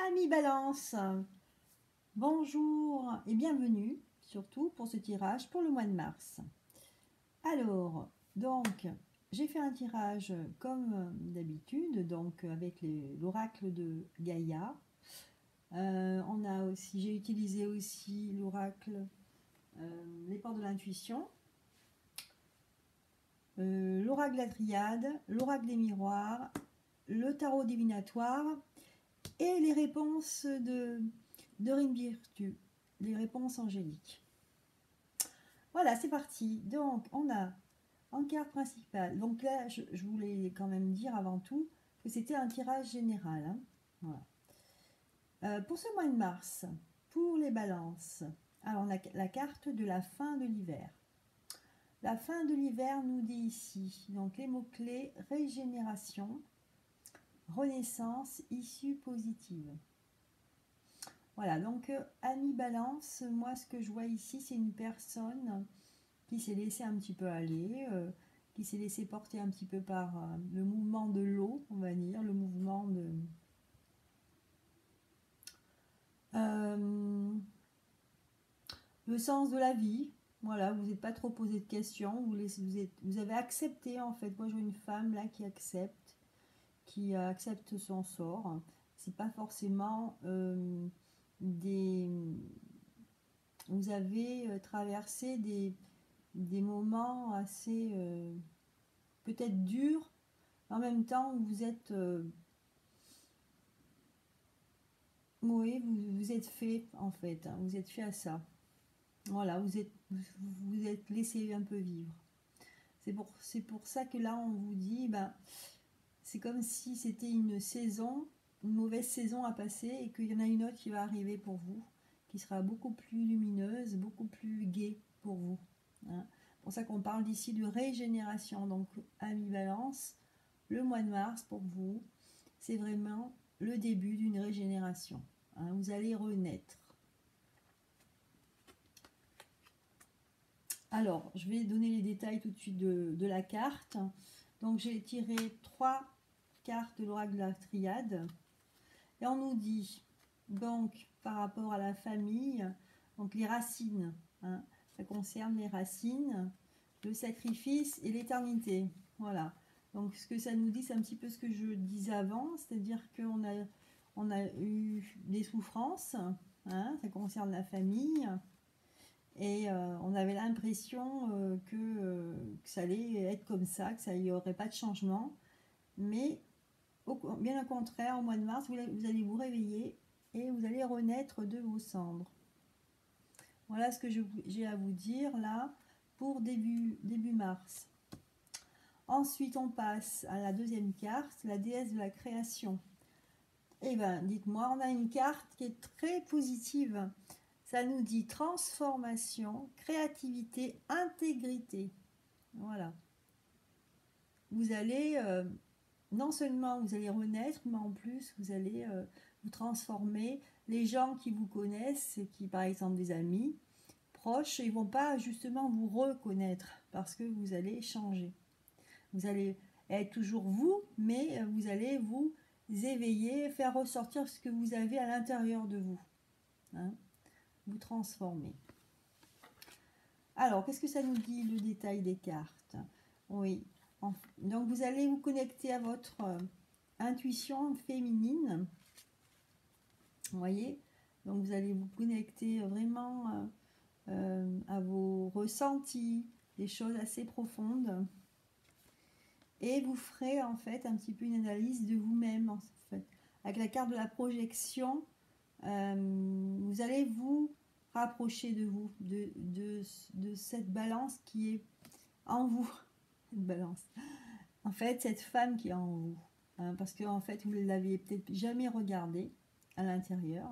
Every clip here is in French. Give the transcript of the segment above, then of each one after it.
Amis Balance, bonjour et bienvenue, surtout pour ce tirage pour le mois de mars. Alors, donc, j'ai fait un tirage comme d'habitude, donc avec l'oracle de Gaïa. J'ai utilisé aussi l'oracle, les portes de l'intuition, l'oracle de la triade, l'oracle des miroirs, le tarot divinatoire et les réponses de Dorine Virtue, les réponses angéliques. Voilà, c'est parti. Donc, on a en carte principale. Donc là, je voulais quand même dire avant tout que c'était un tirage général. Hein. Voilà. Pour ce mois de mars, pour les balances, alors on a la carte de la fin de l'hiver. La fin de l'hiver nous dit ici, donc les mots-clés régénération, renaissance, issue positive. Voilà, donc Amis Balance, moi ce que je vois ici, c'est une personne qui s'est laissée un petit peu aller, qui s'est laissée porter un petit peu par le mouvement de l'eau, on va dire, le mouvement de... le sens de la vie. Voilà, vous n'êtes pas trop posé de questions, vous avez accepté en fait. Moi je vois une femme là qui accepte son sort. C'est pas forcément vous avez traversé des moments assez peut-être durs, en même temps vous êtes oui, vous êtes fait en fait, hein, vous êtes fait à ça. Voilà, vous êtes laissé un peu vivre. C'est pour ça que là on vous dit, ben, c'est comme si c'était une saison, une mauvaise saison à passer et qu'il y en a une autre qui va arriver pour vous, qui sera beaucoup plus lumineuse, beaucoup plus gaie pour vous. Hein. C'est pour ça qu'on parle d'ici de régénération. Donc, Amis Balance, le mois de mars pour vous, c'est vraiment le début d'une régénération. Hein. Vous allez renaître. Alors, je vais donner les détails tout de suite de la carte. Donc, j'ai tiré 3 cartes de l'oracle de la triade. Et on nous dit, donc, par rapport à la famille, donc les racines, hein, ça concerne les racines, le sacrifice et l'éternité. Voilà. Donc, ce que ça nous dit, c'est un petit peu ce que je disais avant, c'est-à-dire on a eu des souffrances, hein, ça concerne la famille, et on avait l'impression que ça allait être comme ça, que ça n'y aurait pas de changement, mais bien au contraire, au mois de mars, vous allez vous réveiller et vous allez renaître de vos cendres. Voilà ce que j'ai à vous dire là pour début mars. Ensuite, on passe à la deuxième carte, la déesse de la création. Eh bien, dites-moi, on a une carte qui est très positive. Ça nous dit transformation, créativité, intégrité. Voilà. Vous allez, non seulement vous allez renaître, mais en plus vous allez vous transformer. Les gens qui vous connaissent, qui par exemple des amis proches, ils ne vont pas justement vous reconnaître parce que vous allez changer. Vous allez être toujours vous, mais vous allez vous éveiller, faire ressortir ce que vous avez à l'intérieur de vous. Hein, vous transformer. Alors, qu'est-ce que ça nous dit le détail des cartes? Oui, donc vous allez vous connecter à votre intuition féminine. Vous voyez? Donc vous allez vous connecter vraiment à vos ressentis, des choses assez profondes. Et vous ferez en fait un petit peu une analyse de vous-même. En fait. Avec la carte de la projection, vous allez vous rapprocher de vous, de cette balance qui est en vous. Cette balance. En fait, cette femme qui est en vous. Hein, parce que en fait, vous ne l'aviez peut-être jamais regardée à l'intérieur.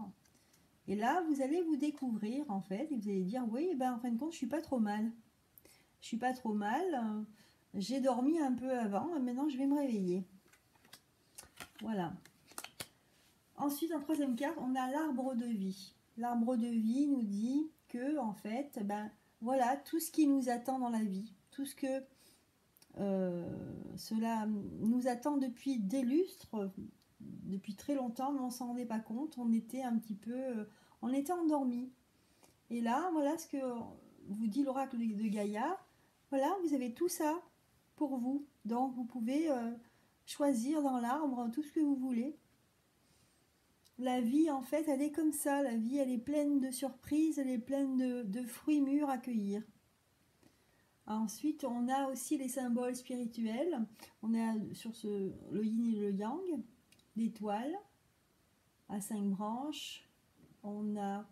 Et là, vous allez vous découvrir, en fait, et vous allez dire, oui, ben, en fin de compte, je suis pas trop mal. Je suis pas trop mal. J'ai dormi un peu avant, maintenant je vais me réveiller. Voilà. Ensuite, en troisième carte, on a l'arbre de vie. L'arbre de vie nous dit que, en fait, ben, voilà, tout ce qui nous attend dans la vie, tout ce que cela nous attend depuis des lustres, depuis très longtemps, mais on s'en rendait pas compte. On était un petit peu, on était endormi. Et là, voilà ce que vous dit l'oracle de Gaïa. Voilà, vous avez tout ça pour vous. Donc, vous pouvez choisir dans l'arbre tout ce que vous voulez. La vie, en fait, elle est comme ça. La vie, elle est pleine de surprises, elle est pleine de fruits mûrs à cueillir. Ensuite, on a aussi les symboles spirituels. On a sur le yin et le yang, l'étoile à 5 branches. On a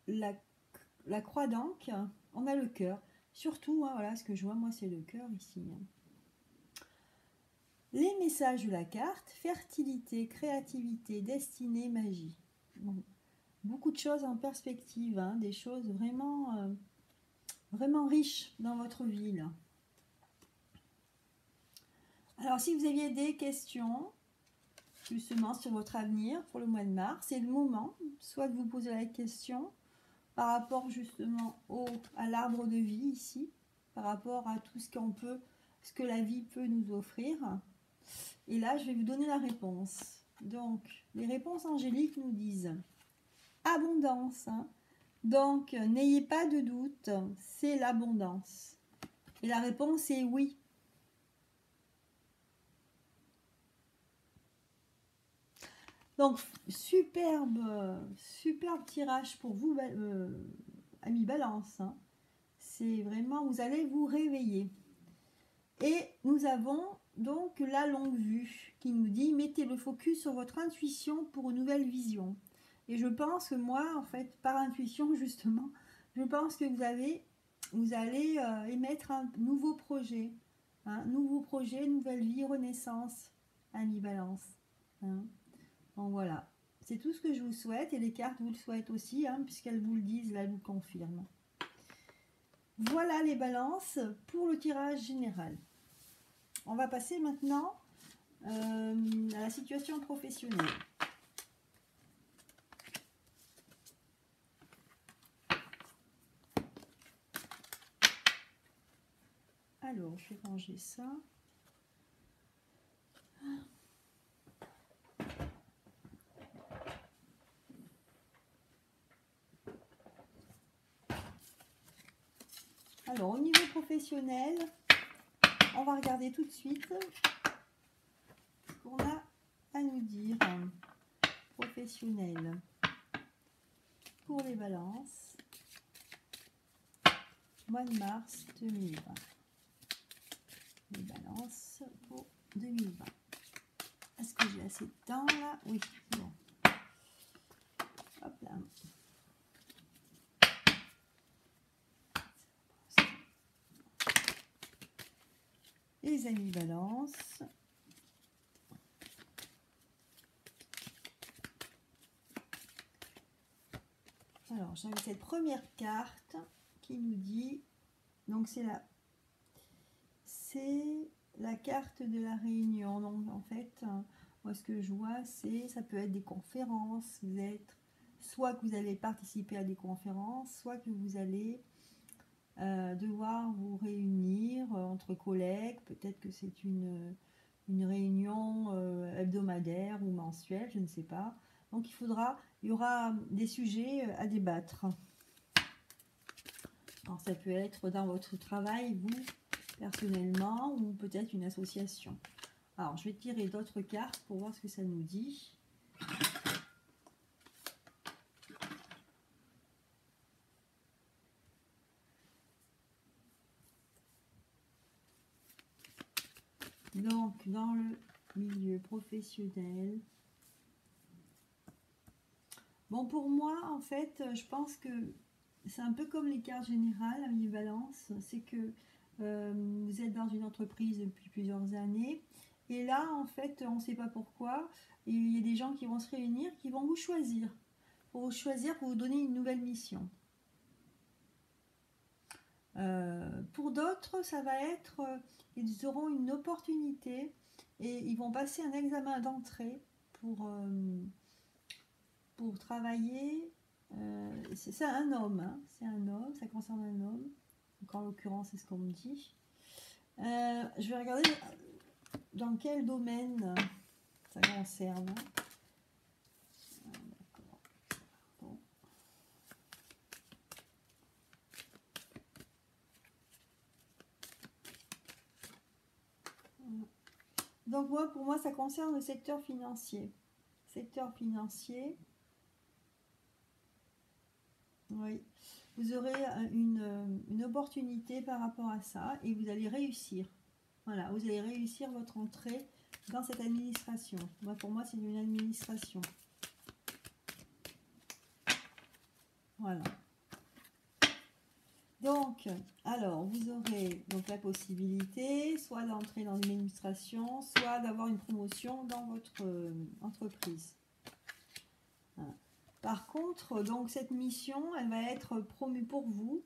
la croix d'Ancre. On a le cœur. Surtout, hein, voilà, ce que je vois, moi, c'est le cœur ici. Les messages de la carte: fertilité, créativité, destinée, magie. Bon, beaucoup de choses en perspective, hein, des choses vraiment, vraiment riches dans votre vie, là. Alors, si vous aviez des questions, justement, sur votre avenir pour le mois de mars, c'est le moment, soit de vous poser la question par rapport, justement, à l'arbre de vie, ici, par rapport à tout ce ce que la vie peut nous offrir. Et là, je vais vous donner la réponse. Donc, les réponses angéliques nous disent abondance. Hein. Donc, n'ayez pas de doute, c'est l'abondance. Et la réponse est oui. Donc, superbe tirage pour vous, amis Balance. Hein. C'est vraiment, vous allez vous réveiller. Et nous avons donc la longue vue qui nous dit: mettez le focus sur votre intuition pour une nouvelle vision. Et je pense que moi, en fait, par intuition, justement, je pense que vous allez émettre un nouveau projet. Hein, nouveau projet, nouvelle vie, renaissance, ami Balance. Hein. Donc voilà, c'est tout ce que je vous souhaite. Et les cartes vous le souhaitent aussi, hein, puisqu'elles vous le disent, là, elles vous confirment. Voilà les balances pour le tirage général. On va passer maintenant à la situation professionnelle. Alors, je vais ranger ça. Alors, au niveau professionnel, on va regarder tout de suite ce qu'on a à nous dire. Professionnel pour les balances, mois de mars 2020. Les balances pour 2020. Est-ce que j'ai assez de temps là? Oui, c'est bon. Hop là. Les amis Balance. Alors, j'avais cette première carte qui nous dit, donc c'est la carte de la réunion. Donc en fait, moi ce que je vois, ça peut être des conférences. Soit que vous allez participer à des conférences, soit que vous allez devoir vous réunir entre collègues. Peut-être que c'est une réunion hebdomadaire ou mensuelle, je ne sais pas. Donc il y aura des sujets à débattre. Alors ça peut être dans votre travail, vous, personnellement, ou peut-être une association. Alors je vais tirer d'autres cartes pour voir ce que ça nous dit. Donc, dans le milieu professionnel, bon, pour moi, en fait, je pense que c'est un peu comme les cartes générales, amis Balance, c'est que vous êtes dans une entreprise depuis plusieurs années, et là, en fait, on ne sait pas pourquoi, il y a des gens qui vont se réunir, qui vont vous choisir, pour vous donner une nouvelle mission. Pour d'autres, ça va être, ils auront une opportunité et ils vont passer un examen d'entrée pour travailler. C'est un homme, hein, c'est un homme, ça concerne un homme. Donc en l'occurrence, c'est ce qu'on me dit. Je vais regarder dans quel domaine ça concerne. D'accord. Bon. Donc moi, pour moi, ça concerne le secteur financier. Secteur financier. Oui. Vous aurez une opportunité par rapport à ça et vous allez réussir. Voilà, vous allez réussir votre entrée dans cette administration. Moi, pour moi, c'est une administration. Voilà. Donc, alors, vous aurez donc la possibilité soit d'entrer dans une administration, soit d'avoir une promotion dans votre entreprise. Voilà. Par contre, donc cette mission, elle va être promue pour vous,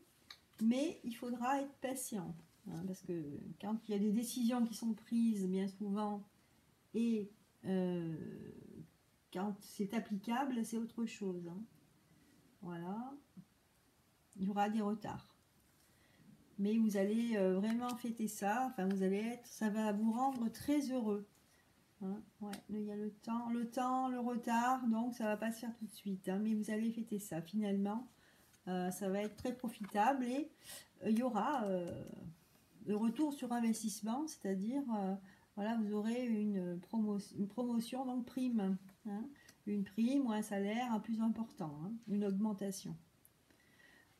mais il faudra être patient. Hein, parce que quand il y a des décisions qui sont prises bien souvent et quand c'est applicable, c'est autre chose. Hein. Voilà. Il y aura des retards. Mais vous allez vraiment fêter ça. Enfin, vous allez être, ça va vous rendre très heureux. Hein, ouais, il y a le temps, le retard, donc ça va pas se faire tout de suite. Hein, mais vous allez fêter ça. Finalement, ça va être très profitable et il y aura le retour sur investissement, c'est-à-dire, voilà, vous aurez une promotion, donc prime. Hein, une prime ou un salaire plus important, hein, une augmentation.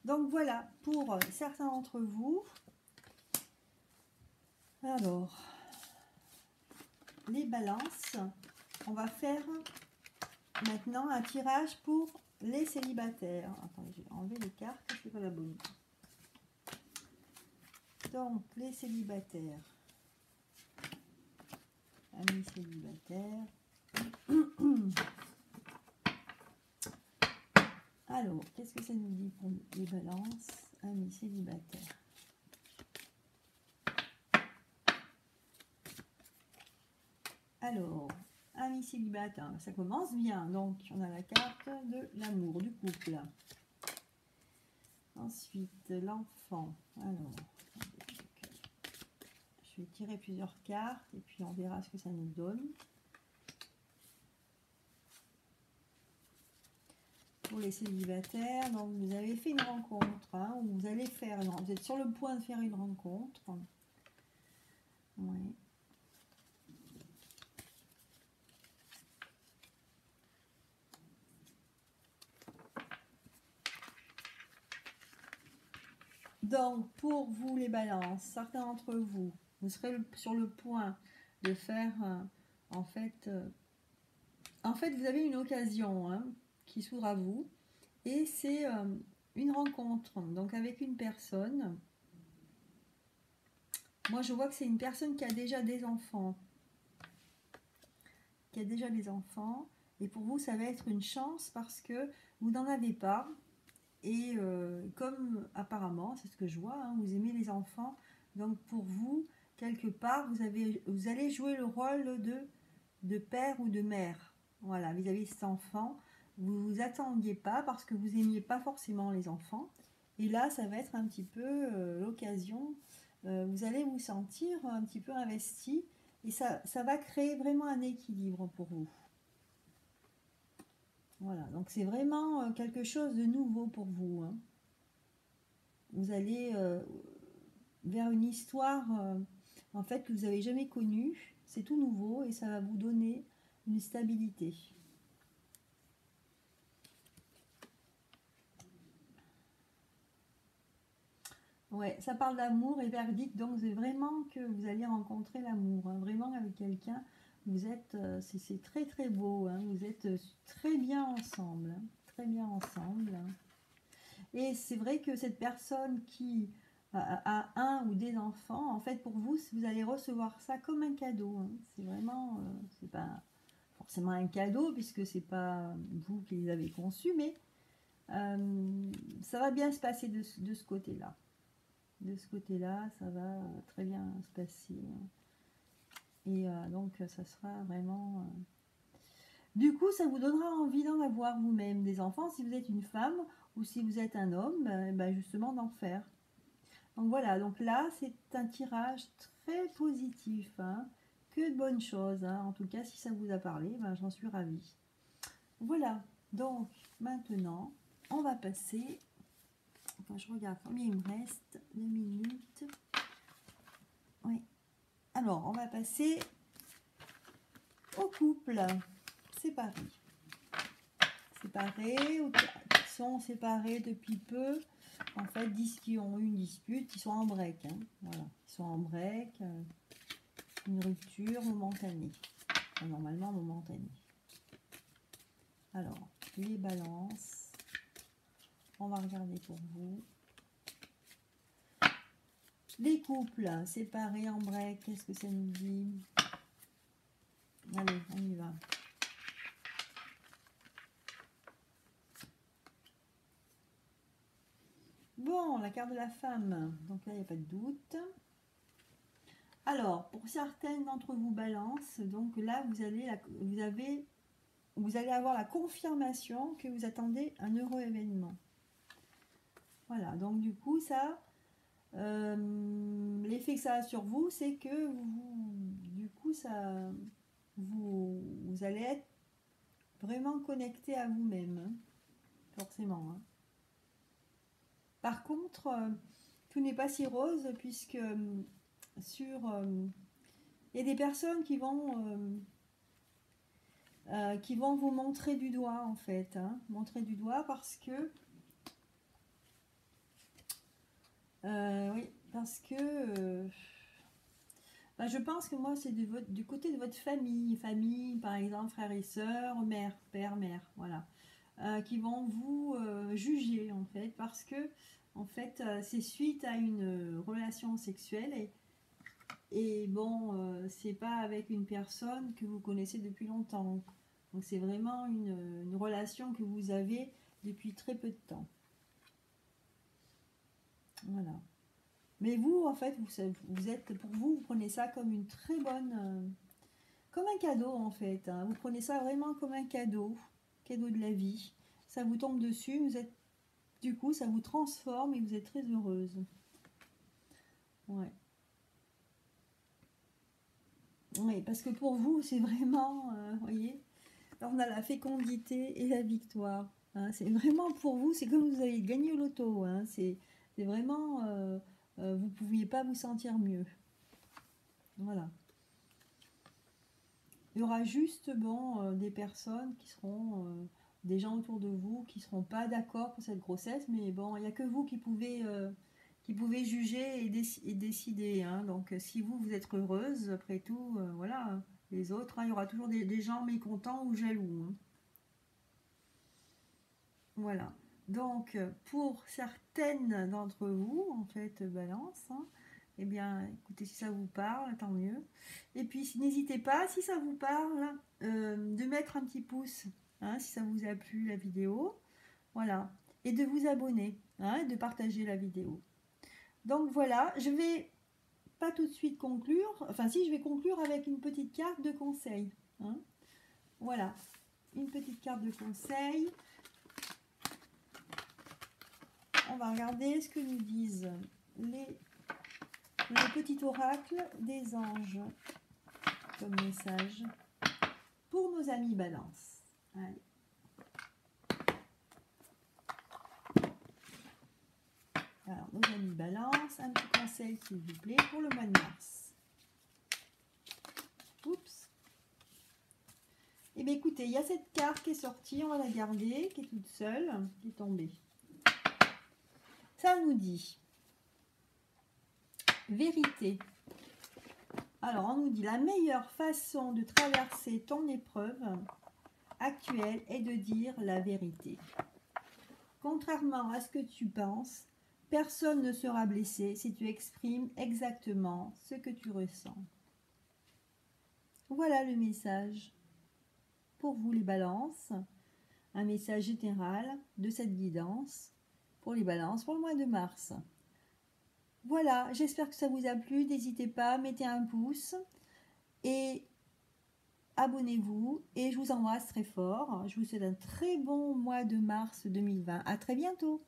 Donc voilà, pour certains d'entre vous. Alors, les balances, on va faire maintenant un tirage pour les célibataires. Attendez, je vais enlever les cartes, c'est pas la bonne. Donc, les célibataires. Amis célibataires. Alors, qu'est-ce que ça nous dit pour les balances? Amis célibataires. Alors, amis célibataires, ça commence bien. Donc, on a la carte de l'amour, du couple. Ensuite, l'enfant. Alors, je vais tirer plusieurs cartes et puis on verra ce que ça nous donne. Pour les célibataires, donc vous avez fait une rencontre, hein, ou vous allez faire, vous êtes sur le point de faire une rencontre. Ouais. Donc, pour vous les balances, certains d'entre vous, vous serez sur le point de faire, en fait, vous avez une occasion, hein, qui s'ouvre à vous, et c'est une rencontre, donc avec une personne. Moi, je vois que c'est une personne qui a déjà des enfants. Et pour vous, ça va être une chance parce que vous n'en avez pas. Et comme apparemment, c'est ce que je vois, hein, vous aimez les enfants, donc pour vous, quelque part, vous allez jouer le rôle de père ou de mère. Voilà, vis-à-vis de cet enfant, vous ne vous attendiez pas parce que vous n'aimiez pas forcément les enfants. Et là, ça va être un petit peu l'occasion. Vous allez vous sentir un petit peu investi et ça va créer vraiment un équilibre pour vous. Voilà, donc c'est vraiment quelque chose de nouveau pour vous. Hein. Vous allez vers une histoire en fait que vous n'avez jamais connue. C'est tout nouveau et ça va vous donner une stabilité. Ouais, ça parle d'amour et verdict, donc c'est vraiment que vous allez rencontrer l'amour. Hein. Vraiment avec quelqu'un, vous êtes, c'est très très beau. Hein. Vous êtes très bien ensemble. Hein. Très bien ensemble. Hein. Et c'est vrai que cette personne qui a un ou des enfants, en fait, pour vous, vous allez recevoir ça comme un cadeau. Hein. C'est vraiment, c'est pas forcément un cadeau puisque c'est pas vous qui les avez conçus, mais ça va bien se passer de ce côté-là. De ce côté-là, ça va très bien se passer. Et donc, ça sera vraiment... Du coup, ça vous donnera envie d'en avoir vous-même des enfants si vous êtes une femme ou si vous êtes un homme, ben justement d'en faire. Donc voilà, donc là c'est un tirage très positif, hein, que de bonnes choses. Hein. En tout cas, si ça vous a parlé, ben, j'en suis ravie. Voilà, donc maintenant, on va passer... Enfin, je regarde combien il me reste. 2 minutes. Oui. Alors, on va passer au couple séparé. Séparés ou qui sont séparés depuis peu. En fait, disent qu'ils ont eu une dispute, ils sont en break. Hein. Voilà, ils sont en break. Une rupture momentanée. Enfin, normalement momentanée. Alors, les balances. On va regarder pour vous. Les couples séparés en break, qu'est-ce que ça nous dit? Allez, on y va. Bon, la carte de la femme. Donc là, il n'y a pas de doute. Alors, pour certaines d'entre vous balances, donc là, vous allez avoir la confirmation que vous attendez un heureux événement. Voilà, donc du coup, ça... l'effet que ça a sur vous, c'est que vous allez être vraiment connecté à vous-même, hein, forcément. Hein. Par contre, tout n'est pas si rose puisque il y a des personnes qui vont vous montrer du doigt en fait, hein, montrer du doigt parce que oui, parce que ben, je pense que moi c'est du côté de votre famille, par exemple frères et sœurs, mère, père, mère, voilà, qui vont vous juger en fait, parce que en fait c'est suite à une relation sexuelle et bon, c'est pas avec une personne que vous connaissez depuis longtemps, donc c'est vraiment une relation que vous avez depuis très peu de temps. Voilà. Mais vous, en fait, vous prenez ça comme une très bonne, comme un cadeau en fait. Hein. Vous prenez ça vraiment comme un cadeau de la vie. Ça vous tombe dessus, du coup, ça vous transforme et vous êtes très heureuse. Ouais. Oui, parce que pour vous, c'est vraiment, voyez, on a la fécondité et la victoire. Hein. C'est vraiment pour vous, c'est comme vous avez gagné au loto. Hein. C'est vraiment, vous ne pouviez pas vous sentir mieux. Voilà. Il y aura juste bon, des personnes qui seront, des gens autour de vous qui ne seront pas d'accord pour cette grossesse, mais bon, il n'y a que vous qui pouvez juger et décider. Hein. Donc si vous êtes heureuse, après tout, voilà, les autres, hein, il y aura toujours des gens mécontents ou jaloux. Hein. Voilà. Donc pour certaines d'entre vous, en fait, balance, hein, eh bien, écoutez, si ça vous parle, tant mieux. Et puis, n'hésitez pas, si ça vous parle, de mettre un petit pouce, hein, si ça vous a plu la vidéo. Voilà. Et de vous abonner, hein, et de partager la vidéo. Donc voilà, je vais pas tout de suite conclure. Enfin, si, je vais conclure avec une petite carte de conseil. Hein. Voilà. Une petite carte de conseil. On va regarder ce que nous disent le petit oracle des anges comme message pour nos amis balance. Allez. Alors, nos amis balance, un petit conseil s'il vous plaît pour le mois de mars. Oups. Eh bien écoutez, il y a cette carte qui est sortie, on va la garder, qui est toute seule, qui est tombée. Ça nous dit vérité. Alors, on nous dit la meilleure façon de traverser ton épreuve actuelle est de dire la vérité. Contrairement à ce que tu penses, personne ne sera blessé si tu exprimes exactement ce que tu ressens. Voilà le message pour vous les balances. Un message général de cette guidance pour les balances pour le mois de mars. Voilà, j'espère que ça vous a plu. N'hésitez pas, mettez un pouce et abonnez-vous. Et je vous embrasse très fort. Je vous souhaite un très bon mois de mars 2020. À très bientôt.